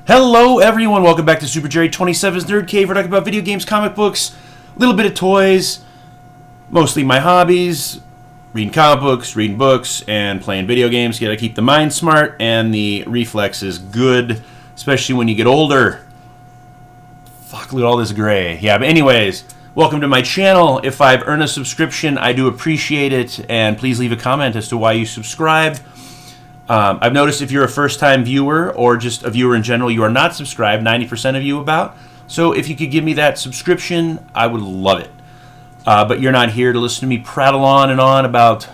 Hello everyone, welcome back to Super Jerry 27's Nerd Cave. We're talking about video games, comic books, a little bit of toys, mostly my hobbies, reading comic books, reading books, and playing video games. You gotta keep the mind smart and the reflexes good, especially when you get older. Fuck, look at all this gray. Yeah, but anyways, welcome to my channel. If I've earned a subscription, I do appreciate it, and please leave a comment as to why you subscribe. I've noticed if you're a first-time viewer or just a viewer in general, you are not subscribed, 90% of you about. So if you could give me that subscription, I would love it. But you're not here to listen to me prattle on and on about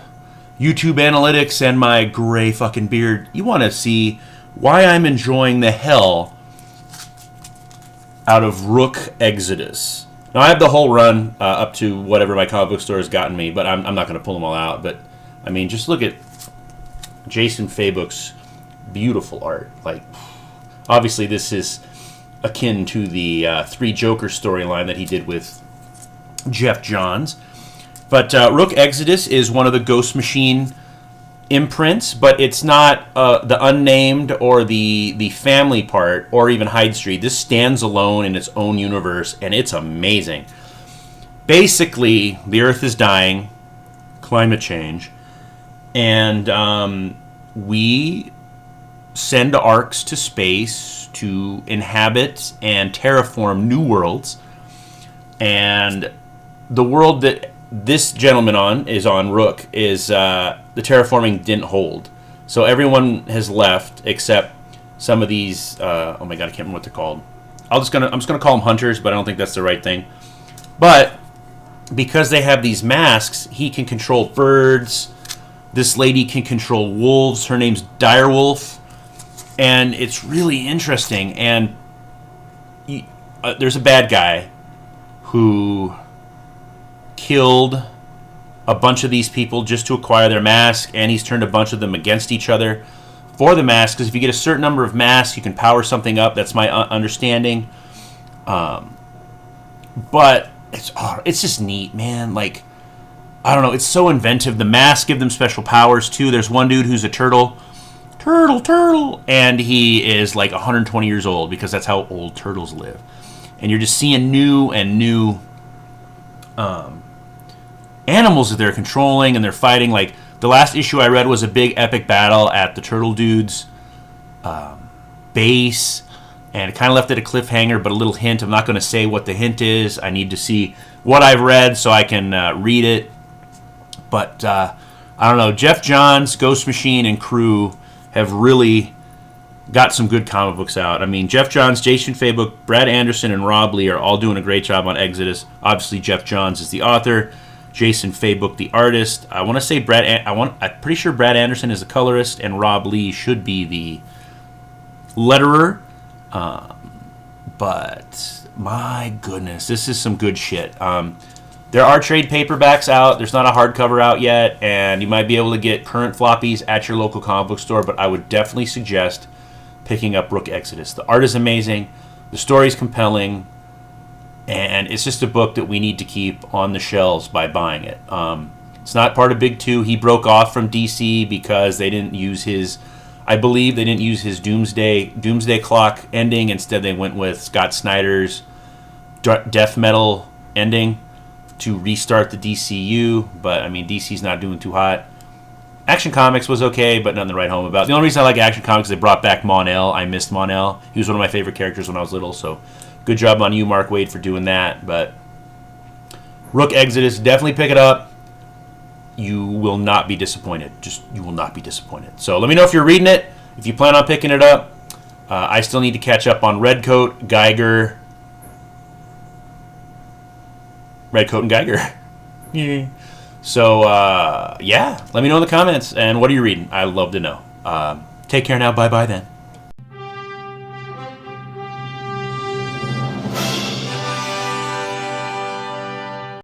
YouTube analytics and my gray fucking beard. You want to see why I'm enjoying the hell out of Rook Exodus. Now, I have the whole run up to whatever my comic book store has gotten me, but I'm not going to pull them all out. But, I mean, just look at Jason Fabok's beautiful art. Like, obviously this is akin to the Three Joker storyline that he did with Jeff Johns. But Rook Exodus is one of the Ghost Machine imprints, but it's not the Unnamed or the Family part or even Hyde Street. This stands alone in its own universe, and it's amazing. Basically, the Earth is dying, climate change, and we send arcs to space to inhabit and terraform new worlds. And the world that this gentleman is on, Rook, is the terraforming didn't hold. So everyone has left except some of these. Oh my god, I can't remember what they're called. I'm just gonna call them hunters, but I don't think that's the right thing. But because they have these masks, he can control birds. This lady can control wolves. Her name's Direwolf. And it's really interesting. And there's a bad guy who killed a bunch of these people just to acquire their mask. And he's turned a bunch of them against each other for the mask. Because if you get a certain number of masks, you can power something up. That's my understanding. But it's just neat, man. Like, I don't know, it's so inventive. The masks give them special powers, too. There's one dude who's a turtle, and he is like 120 years old because that's how old turtles live. And you're just seeing new animals that they're controlling, and they're fighting. Like, the last issue I read was a big epic battle at the turtle dude's base, and it kind of left it a cliffhanger, but a little hint. I'm not going to say what the hint is. I need to see what I've read so I can read it. But, I don't know, Jeff Johns, Ghost Machine, and crew have really got some good comic books out. I mean, Jeff Johns, Jason Fabok, Brad Anderson, and Rob Lee are all doing a great job on Exodus. Obviously, Jeff Johns is the author, Jason Fabok the artist. I want to say I'm pretty sure Brad Anderson is the colorist, and Rob Lee should be the letterer. But, my goodness, this is some good shit. There are trade paperbacks out. There's not a hardcover out yet, and you might be able to get current floppies at your local comic book store, but I would definitely suggest picking up Rook Exodus. The art is amazing, the story is compelling, and it's just a book that we need to keep on the shelves by buying it. It's not part of Big Two. He broke off from DC because they didn't use his, I believe they didn't use his Doomsday Clock ending. Instead, they went with Scott Snyder's death metal ending to restart the DCU, but I mean, DC's not doing too hot. Action Comics was okay, but nothing to write home about. The only reason I like Action Comics is they brought back Mon-El. I missed Mon-El. He was one of my favorite characters when I was little, so good job on you, Mark Waid, for doing that. But Rook Exodus, definitely pick it up. You will not be disappointed. You will not be disappointed. So let me know if you're reading it, if you plan on picking it up. I still need to catch up on Redcoat, Geiger, and Geiger. Yeah. So, yeah. Let me know in the comments. And what are you reading? I'd love to know. Take care now. Bye-bye then.